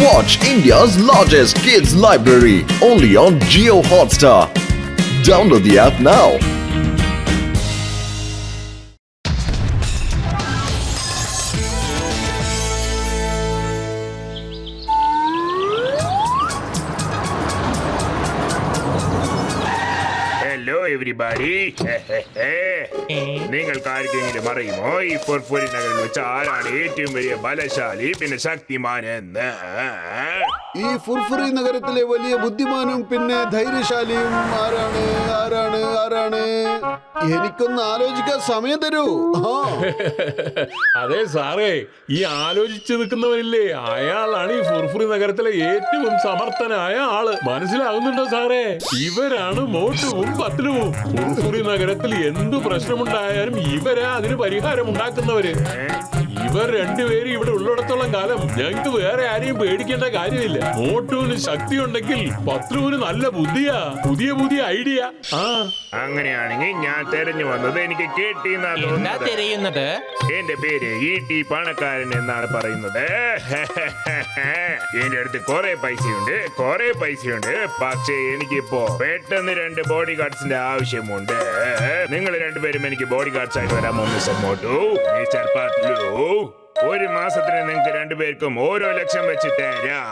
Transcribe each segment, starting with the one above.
Watch India's largest kids library only on Jio Hotstar. Download the app now. Hello everybody. നിങ്ങൾക്ക് ആർക്കെങ്കിലും അറിയുമോ ഈ ഫുർഫുരി നഗറിൽ വെച്ച് ആരാണ് ഏറ്റവും വലിയ ബലശാലി പിന്നെ ശക്തിമാൻ എന്ന്? ഈ ഫുർഫുറി നഗരത്തിലെ വലിയ ബുദ്ധിമാനും പിന്നെ ധൈര്യശാലിയും ആരാണ് ആരാണ് ആരാണ്? എനിക്കൊന്ന് ആലോചിക്കാൻ സമയം തരൂ. അതെ സാറേ, ഈ ആലോചിച്ച് നിൽക്കുന്നവരില്ലേ, അയാളാണ് ഈ ഫുർഫുറി നഗരത്തിലെ ഏറ്റവും സമർത്ഥനായ ആള്. മനസ്സിലാകുന്നുണ്ടോ സാറേ? ഇവരാണ് മോട്ടുവും പത്ലുവും. ഫുർഫുറി നഗരത്തിൽ എന്തു പ്രശ്നമുണ്ടായാലും ഇവരാ അതിന് പരിഹാരം ഉണ്ടാക്കുന്നവര്. ഇവർ രണ്ടുപേരും ഇവിടെ ഉള്ളിടത്തോളം കാലം ഞങ്ങൾക്ക് വേറെ ആരെയും പേടിക്കേണ്ട കാര്യമില്ല. മോട്ടുവിന് ശക്തി ഉണ്ടെങ്കിൽ പത്ലുവിന് നല്ല ബുദ്ധിയാ, പുതിയ പുതിയ ഐഡിയ. അങ്ങനെയാണെങ്കിൽ ഞാൻ തെരഞ്ഞു വന്നത് എനിക്ക് കേട്ടിന്നാ തോന്നുന്നത്. എന്റെ പേര് ഈട്ടി പണക്കാരൻ എന്നാണ് പറയുന്നത്. എന്റെ അടുത്ത് കുറെ പൈസയുണ്ട്. പക്ഷേ എനിക്കിപ്പോ പെട്ടെന്ന് 2 ബോഡി ഗാർഡ്സിന്റെ ആവശ്യമുണ്ട്. നിങ്ങൾ രണ്ടുപേരും എനിക്ക് ബോഡി ഗാർഡ്സ് ആയിട്ട് വരാമോ മിസ്റ്റർ മോട്ടു, മിസ്റ്റർ പത്ലു? ഒരു മാസത്തിന് നിങ്ങൾക്ക് രണ്ടുപേർക്കും ഓരോ ലക്ഷം വെച്ച് തരാം.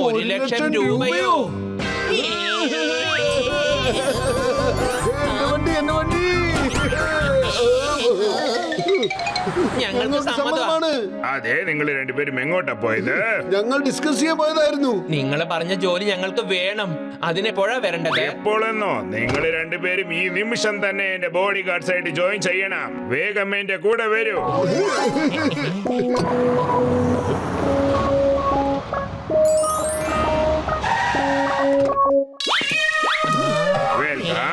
1 ലക്ഷം രൂപയോ? എന്റെ വണ്ടി ഞങ്ങൾക്ക് സമ്മതമാണ്. അതെ, നിങ്ങൾ രണ്ടുപേരും എങ്ങോട്ടാ പോയത്? ഞങ്ങൾ ഡിസ്കസ് ചെയ്യാൻ പോയതായിരുന്നു. നിങ്ങൾ പറഞ്ഞ ജോലി ഞങ്ങൾക്ക് വേണം. അതിനെപ്പോഴാ വരേണ്ടത്? എപ്പോഴെന്നോ? നിങ്ങൾ രണ്ടുപേരും ഈ നിമിഷം തന്നെ എന്റെ ബോഡി ഗാർഡ്സ് ആയിട്ട് ജോയിൻ ചെയ്യണം. വേഗം എന്റെ കൂടെ വരൂ. വെൽക്കം.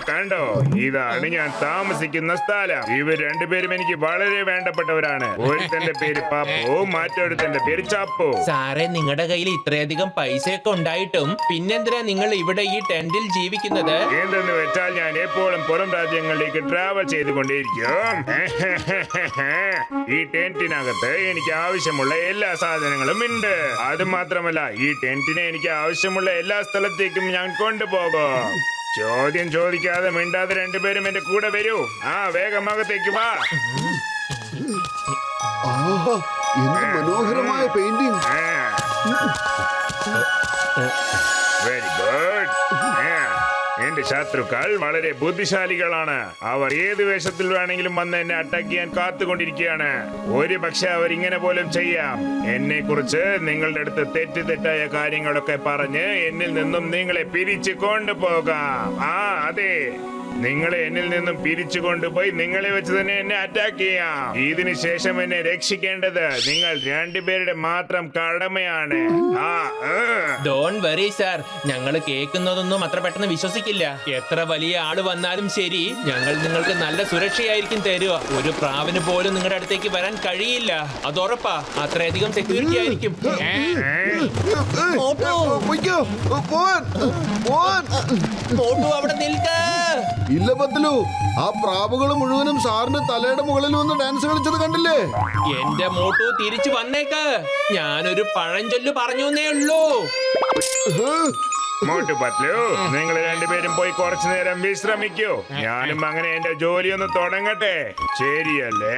കണ്ടോ, ഇതാണ് ഞാൻ താമസിക്കുന്ന സ്ഥലം. ഇവർ രണ്ടുപേരും എനിക്ക് വളരെ വേണ്ടപ്പെട്ടവരാണ്. ഒരുത്തന്റെ പേര് പാപ്പു, മറ്റൊരുത്തന്റെ പേര് ചാപ്പു. സാറേ, നിങ്ങളുടെ കയ്യിൽ ഇത്രയധികം പൈസയൊക്കെ ഉണ്ടായിട്ടും പിന്നെന്തിനാ നിങ്ങൾ ഇവിടെ ഈ ടെന്റിൽ ജീവിക്കുന്നത്? എന്തെന്ന് വെച്ചാൽ ഞാൻ എപ്പോഴും പുറം രാജ്യങ്ങളിലേക്ക് ട്രാവൽ ചെയ്തുകൊണ്ടേയിരിക്കും. ഈ ടെന്റിനകത്ത് എനിക്ക് ആവശ്യമുള്ള എല്ലാ സാധനങ്ങളും ഉണ്ട്. അത് മാത്രമല്ല, ഈ ടെന്റിനെ എനിക്ക് ആവശ്യമുള്ള എല്ലാ സ്ഥലത്തേക്കും ഞാൻ കൊണ്ടുപോകും. ചോദ്യം ചോദിക്കാതെ മിണ്ടാതെ രണ്ടുപേരും എന്റെ കൂടെ വരൂ. വേഗം അകത്തേക്ക് വാ. എന്ത് മനോഹരമായ പെയിന്റിംഗ്. Very good. എന്റെ ശത്രുക്കൾ വളരെ ബുദ്ധിശാലികളാണ്. അവർ ഏത് വേഷത്തിൽ വേണമെങ്കിലും വന്ന് എന്നെ അറ്റാക്ക് ചെയ്യാൻ കാത്തുകൊണ്ടിരിക്കുകയാണ്. ഒരു പക്ഷെ അവർ ഇങ്ങനെ പോലും ചെയ്യാം. എന്നെ കുറിച്ച് നിങ്ങളുടെ അടുത്ത് തെറ്റായ കാര്യങ്ങളൊക്കെ പറഞ്ഞ് എന്നിൽ നിന്നും നിങ്ങളെ പിരിച്ചു കൊണ്ടുപോകാം. അതെ, നിങ്ങളെ എന്നിൽ നിന്നും പിരിച്ചു കൊണ്ടുപോയി നിങ്ങളെ വെച്ച് തന്നെ എന്നെ അറ്റാക്ക് ചെയ്യാം. ഇതിനു ശേഷം എന്നെ രക്ഷിക്കേണ്ടത് നിങ്ങൾ രണ്ടുപേരുടെ മാത്രം കടമയാണ്. ഡോണ്ട് വെറി സാർ, ഞങ്ങൾ കേൾക്കുന്നതൊന്നും അത്ര പെട്ടെന്ന് വിശ്വസിക്കില്ല. എത്ര വലിയ ആള് വന്നാലും ശരി, ഞങ്ങൾ നിങ്ങൾക്ക് നല്ല സുരക്ഷയായിരിക്കും തരുക. ഒരു പ്രാവിന് പോലും നിങ്ങളുടെ അടുത്തേക്ക് വരാൻ കഴിയില്ല. അത് ഉറപ്പാ. അത്രയധികം സെക്യൂരിറ്റി ആയിരിക്കും. അവിടെ നിൽക്ക. ഇല്ല പത്ലു, ആ പ്രാവുകൾ മുഴുവനും സാറിന്റെ തലയുടെ മുകളിൽ വന്ന് ഡാൻസ് കളിച്ചത് കണ്ടില്ലേ? എന്റെ മോട്ടു തിരിച്ചു വന്നേക്ക്. ഞാനൊരു പഴഞ്ചൊല്ല് പറഞ്ഞേ ഉള്ളൂ. മോട്ടു പത്ലു, നിങ്ങൾ രണ്ടുപേരും പോയി കുറച്ചു നേരം വിശ്രമിക്കൂ. ഞാനും അങ്ങനെ എന്റെ ജോലി ഒന്ന് തുടങ്ങട്ടെ. ശരിയല്ലേ?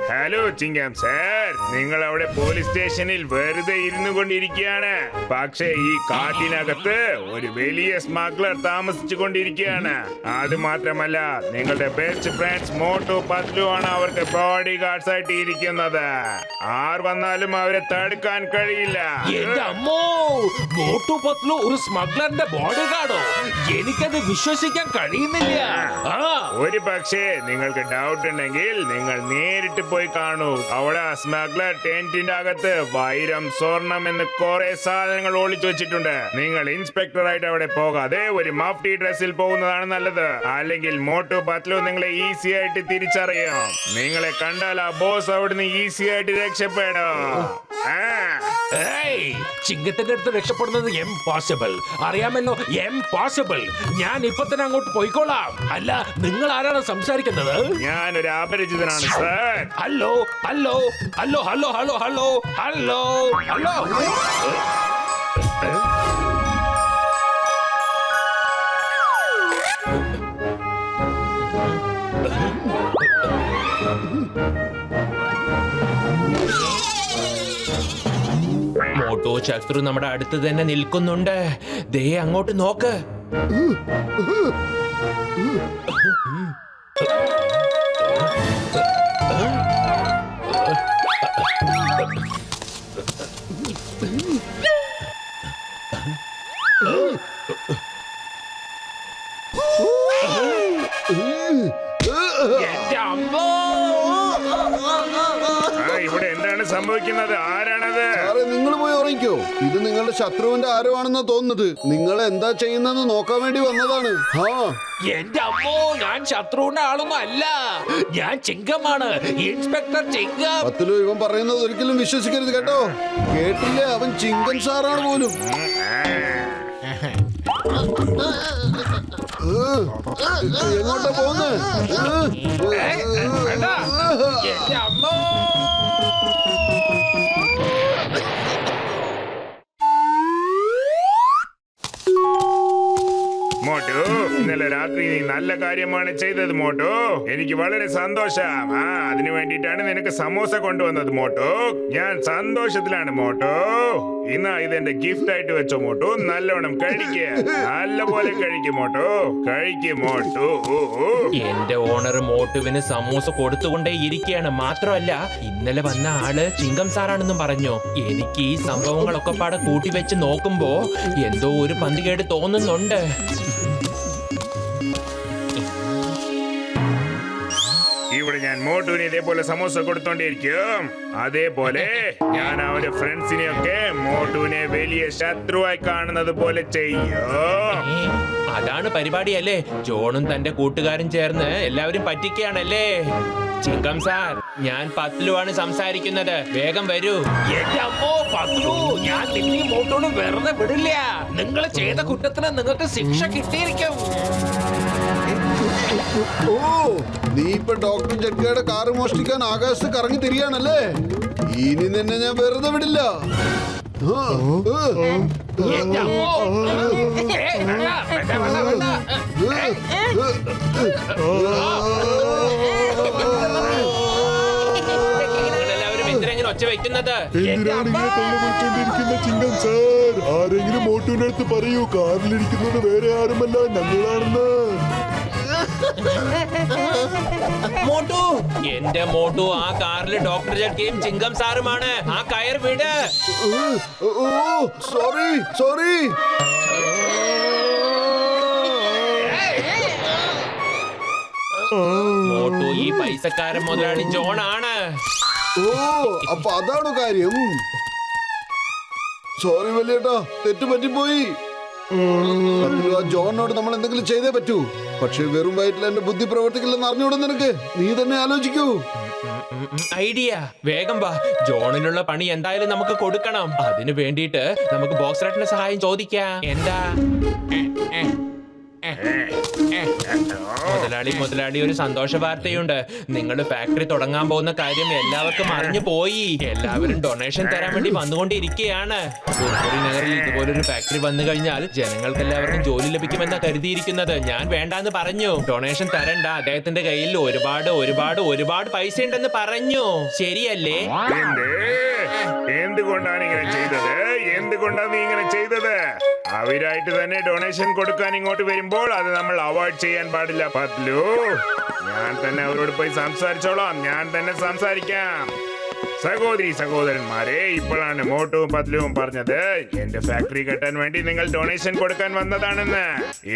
ഹലോ ചിങ്കം സാർ, നിങ്ങൾ അവിടെ പോലീസ് സ്റ്റേഷനിൽ വെറുതെ ഇരുന്നു കൊണ്ടിരിക്കുകയാണ്. പക്ഷേ ഈ കാട്ടിനകത്ത് ഒരു വലിയ സ്മഗ്ലർ താമസിച്ചു കൊണ്ടിരിക്കുകയാണ്. അത് മാത്രമല്ല, നിങ്ങളുടെ ബെസ്റ്റ് ഫ്രണ്ട്സ് മോട്ടു പത്ലു ആണ് അവർക്ക് ബോഡി ഗാർഡ്സ് ആയിട്ട് ഇരിക്കുന്നത്. ആർ വന്നാലും അവരെ തടുക്കാൻ കഴിയില്ല. എന്റെ അമ്മോ, മോട്ടു പത്ലു ഒരു സ്മഗ്ലറിന്റെ ബോഡി ഗാർഡോ? എനിക്കത് വിശ്വസിക്കാൻ കഴിയുന്നില്ല. ഒരു പക്ഷേ നിങ്ങൾക്ക് ഡൗട്ട് ഉണ്ടെങ്കിൽ നിങ്ങൾ നേരിട്ട് പോയി കാണൂ. അവിടെ സ്മഗ്ലർ ടെന്റിന്റെ അകത്ത് വൈരം, സ്വർണം എന്ന് കുറെ സാധനങ്ങൾ ഒളിച്ചു വെച്ചിട്ടുണ്ട്. നിങ്ങൾ ഇൻസ്പെക്ടറായിട്ട് അവിടെ പോകാതെ ഒരു മഫ്റ്റി ഡ്രസ്സിൽ പോകുന്നതാണ് നല്ലത്. അല്ലെങ്കിൽ മോട്ടു പത്ലു നിങ്ങളെ ഈസി ആയിട്ട് തിരിച്ചറിയും. നിങ്ങളെ കണ്ടാൽ ആ ബോസ് അവിടുന്ന് ഈസി ആയിട്ട് രക്ഷപ്പെടും. ചിങ്കത്തിന്റെ അടുത്ത് രക്ഷപ്പെടുന്നത് എംപോസിബിൾ. അറിയാമല്ലോ, എംപോസിബിൾ. ഞാൻ ഇപ്പൊ തന്നെ അങ്ങോട്ട് പോയിക്കോളാം. അല്ല, നിങ്ങൾ ആരാണ് സംസാരിക്കുന്നത്? ഞാനൊരു അപരിചിതനാണ് sir. Hello hello hello hello hello hello hello hello. Motu ശത്രു നമ്മുടെ അടുത്ത് തന്നെ നിൽക്കുന്നുണ്ട്. ദേ അങ്ങോട്ട് നോക്ക്. എന്റെ അമ്മോ! ഇവിടെ എന്താണ് സംഭവിക്കുന്നത്? ആരാണത്? സാറേ, നിങ്ങൾ പോയി ഉറങ്ങിക്കോ. ഇത് നിങ്ങളുടെ ശത്രുവിന്റെ ആരോ ആണെന്നാ തോന്നുന്നത്. നിങ്ങൾ എന്താ ചെയ്യുന്നതെന്ന് നോക്കാൻ വേണ്ടി വന്നതാണ്. എന്റെ അമ്മോ, ഞാൻ ശത്രുവിന്റെ ആളൊന്നും അല്ല. ഞാൻ ചിങ്കമാണ്, ഇൻസ്പെക്ടർ ചിങ്കം. പത്തിലു, ഇവൻ പറയുന്നത് ഒരിക്കലും വിശ്വസിക്കരുത് കേട്ടോ. കേട്ടില്ലേ, അവൻ ചിങ്കൻ സാറാണ് പോലും. എങ്ങോട്ടാ പോകുന്നത്? എന്റെ അമ്മോ! മോട്ടു, ഇന്നലെ രാത്രി നീ നല്ല കാര്യമാണ് ചെയ്തത് മോട്ടു. എനിക്ക് വളരെ സന്തോഷം. അതിനു വേണ്ടിയിട്ടാണ് നിനക്ക് സമോസ കൊണ്ടുവന്നത് മോട്ടു. ഞാൻ സന്തോഷത്തിലാണ് മോട്ടു. ഇന്നാ ഇതെന്റെ ഗിഫ്റ്റ് ആയിട്ട് വെച്ചോ മോട്ടു. നല്ലോണം കഴിക്കുക, നല്ലപോലെ കഴിക്കും മോട്ടു. കഴിക്കും മോട്ടു. എന്റെ ഓണർ മോട്ടുവിന് സമൂസ കൊടുത്തുകൊണ്ടേ ഇരിക്കുകയാണ്. മാത്രമല്ല, ഇന്നലെ വന്ന ആള് ചിങ്കം സാറാണെന്നും പറഞ്ഞു. എനിക്ക് ഈ സംഭവങ്ങളൊക്കെ പാടെ കൂട്ടി വെച്ച് നോക്കുമ്പോ എന്തോ ഒരു പന്തികേട് തോന്നുന്നുണ്ട്. ഇവിടെ ഞാൻ മോട്ടുവിന് ഇതേപോലെ സമോസ കൊടുത്തോണ്ടിരിക്കും. അതേപോലെ ഞാൻ അവന്റെ ഫ്രണ്ട്സിനെയൊക്കെ മോട്ടുവിനെ വലിയ ശത്രുവായി കാണുന്നത് പോലെ ചെയ്യും. അതാണ് പരിപാടിയല്ലേ? ജോണും തന്റെ കൂട്ടുകാരും ചേർന്ന് എല്ലാവരും പറ്റിക്കുകയാണല്ലേ? ചിങ്കം സാർ, ഞാൻ പത്ലുവാണ് സംസാരിക്കുന്നത്. വേഗം വരൂ. എന്റെ അമ്മോ, പത്ലു, ഞാൻ നിന്നെ മോട്ടോട് വെറുതെ വിടില്ല. നിങ്ങൾ ചെയ്ത കുറ്റത്തിന് നിങ്ങൾക്ക് ശിക്ഷ കിട്ടിയിരിക്കും. ഓ, നീ ഇപ്പൊ ഡോക്ടർ ജഡ്ഗയുടെ കാറ് മോഷ്ടിക്കാൻ ആകാശത്ത് കറങ്ങി തിരിയാണല്ലേ? ഇനി നിന്നെ ഞാൻ വെറുതെ വിടില്ല. എന്റെ അമ്മോ! വേണ്ട, വേണ്ട, വേണ്ട. നിങ്ങളെല്ലാവരും എന്തിനെങ്ങനെ ഒച്ച വെക്കുന്നത്? ചിങ്കം സാർ, ആരെങ്കിലും മോട്ടുവിന്റെ അടുത്ത് പറയൂ, കാറിലിരിക്കുന്നത് വേറെ ആരുമല്ല, ഞങ്ങളാണെന്ന്. മോട്ടു, എന്റെ മോട്ടു, ആ കാറിൽ ഡോക്ടർ ജഡ്കയും ചിങ്കം സാറുമാണ്. ആ കയർ വിട്. Sorry sorry. മോട്ടു, ഈ പൈസക്കാരൻ മുതലാളി ജോൺ ആണ്. ഓ, അപ്പൊ അതാണോ കാര്യം? സോറി വലിയേട്ടാ, തെറ്റ് പറ്റിപ്പോയി. ആ ജോണിനോട് നമ്മൾ എന്തെങ്കിലും ചെയ്തേ പറ്റൂ. പക്ഷെ വെറും വയറ്റിൽ എന്റെ ബുദ്ധി പ്രവർത്തിക്കില്ലെന്ന് അറിഞ്ഞൂടെ നിനക്ക്? നീ തന്നെ ആലോചിക്കൂ. ഐഡിയ, വേഗം വാ. ജോണിനുള്ള പണി എന്തായാലും നമുക്ക് കൊടുക്കണം. അതിനു വേണ്ടിയിട്ട് നമുക്ക് ബോക്സ് റേറ്റിന്റെ സഹായം ചോദിക്കാം. എന്താ മുതലാളി, ഒരു സന്തോഷ വാർത്തയുണ്ട്. നിങ്ങൾ ഫാക്ടറി തുടങ്ങാൻ പോകുന്ന കാര്യം എല്ലാവർക്കും അറിഞ്ഞു പോയി. എല്ലാവരും ഡൊണേഷൻ തരാൻ വേണ്ടി വന്നുകൊണ്ടിരിക്കുകയാണ്. ഫുർഫുറി നഗറിൽ ഇതുപോലൊരു ഫാക്ടറി വന്നു കഴിഞ്ഞാൽ ജനങ്ങൾക്ക് എല്ലാവർക്കും ജോലി ലഭിക്കുമെന്നാ കരുതിയിരിക്കുന്നത്. ഞാൻ വേണ്ടാന്ന് പറഞ്ഞു. ഡൊണേഷൻ തരണ്ട, അദ്ദേഹത്തിന്റെ കയ്യിൽ ഒരുപാട് പൈസ ഉണ്ടെന്ന് പറഞ്ഞു. ശരിയല്ലേ? എന്തുകൊണ്ടാണ് ഇങ്ങനെ ചെയ്തത്? എന്തുകൊണ്ടാണ് നീ ഇങ്ങനെ ചെയ്തത്? അവരായിട്ട് തന്നെ ഡൊണേഷൻ കൊടുക്കാൻ ഇങ്ങോട്ട് വരുമ്പോൾ അത് നമ്മൾ അവോയ്ഡ് ചെയ്യാൻ പാടില്ല പത്ലു. ഞാൻ തന്നെ അവരോട് പോയി സംസാരിച്ചോളാം. ഞാൻ തന്നെ സംസാരിക്കാം. സഹോദരി സഹോദരന്മാരെ, ഇപ്പോഴാണ് മോട്ടുവും പത്ലുവും പറഞ്ഞത് എന്റെ ഫാക്ടറി കെട്ടാൻ വേണ്ടി നിങ്ങൾ ഡൊണേഷൻ കൊടുക്കാൻ വന്നതാണെന്ന്.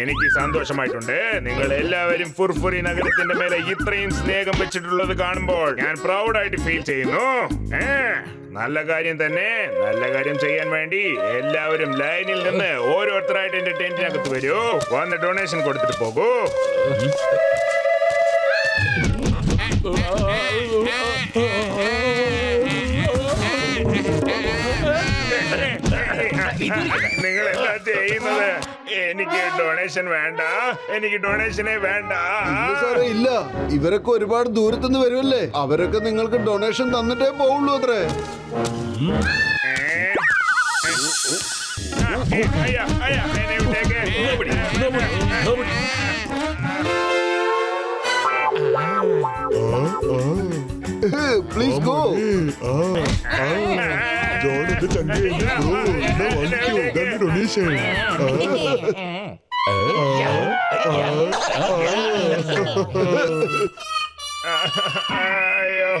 എനിക്ക് സന്തോഷമായിട്ടുണ്ട്. നിങ്ങൾ എല്ലാവരും ഫുർഫുറി നഗരത്തിന്റെ മേലെ ഇത്രയും സ്നേഹം വെച്ചിട്ടുള്ളത് കാണുമ്പോൾ ഞാൻ പ്രൗഡായിട്ട് ഫീൽ ചെയ്യുന്നു. നല്ല കാര്യം തന്നെ. നല്ല കാര്യം ചെയ്യാൻ വേണ്ടി എല്ലാവരും ലൈനിൽ നിന്ന് ഓരോരുത്തരായിട്ട് എന്റെ ടെന്റിനകത്ത് വരൂ. വന്ന് ഡൊണേഷൻ കൊടുത്തിട്ട് പോകൂ. നിങ്ങൾ എന്താ ചെയ്യുന്നത്? എനിക്ക് ഡൊണേഷൻ വേണ്ട, എനിക്ക് ഡൊണേഷനെ വേണ്ട. ഇല്ല സാറേ, ഇല്ല. ഇവരൊക്കെ ഒരുപാട് ദൂരത്തുനിന്ന് വരുമല്ലേ, അവരൊക്കെ നിങ്ങൾക്ക് ഡൊണേഷൻ തന്നിട്ടേ പോവുള്ളൂ അത്രേ. എന്നെ വിട്ടേക്ക്. Please go. ജോൺ എന്റെ ചങ്ങ വാങ്ങിക്കോ ഡൊണേഷൻ. അയ്യോ,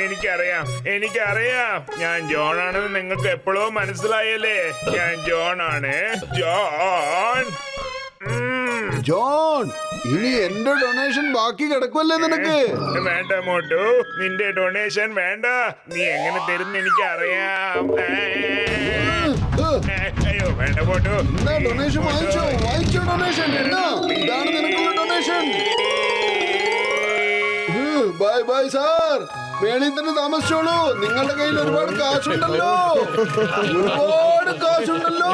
എനിക്കറിയാം, എനിക്കറിയാം. ഞാൻ ജോൺ ആണെന്ന് നിങ്ങൾക്ക് എപ്പോഴോ മനസ്സിലായല്ലേ. ഞാൻ ജോൺ ആണ്. ജോൺ. ജോൺ, ഇനി എന്റെ ഡൊണേഷൻ ബാക്കി കിടക്കുമല്ലേ നിനക്ക്? വേണ്ട മോട്ടു, നിന്റെ ഡൊണേഷൻ വേണ്ട. നീ എങ്ങനെ തരുന്ന എനിക്കറിയാം. അയ്യോ വേണ്ട മോട്ടു. എന്നാ ഡൊണേഷൻ വാങ്ങിച്ചോ, വാങ്ങിച്ചോ ഡൊണേഷൻ. എന്നാ ഇതാണ് നിനക്കുള്ള donation. Bye bye sir. Veni തന്നെ താമസിച്ചോളൂ. നിങ്ങളുടെ കയ്യിൽ ഒരുപാട് കാശുണ്ടല്ലോ, ഒരുപാട് കാശുണ്ടല്ലോ.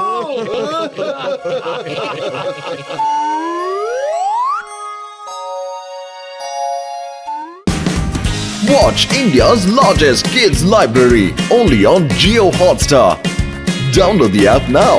Watch India's largest kids library only on Jio Hotstar. Download the app now.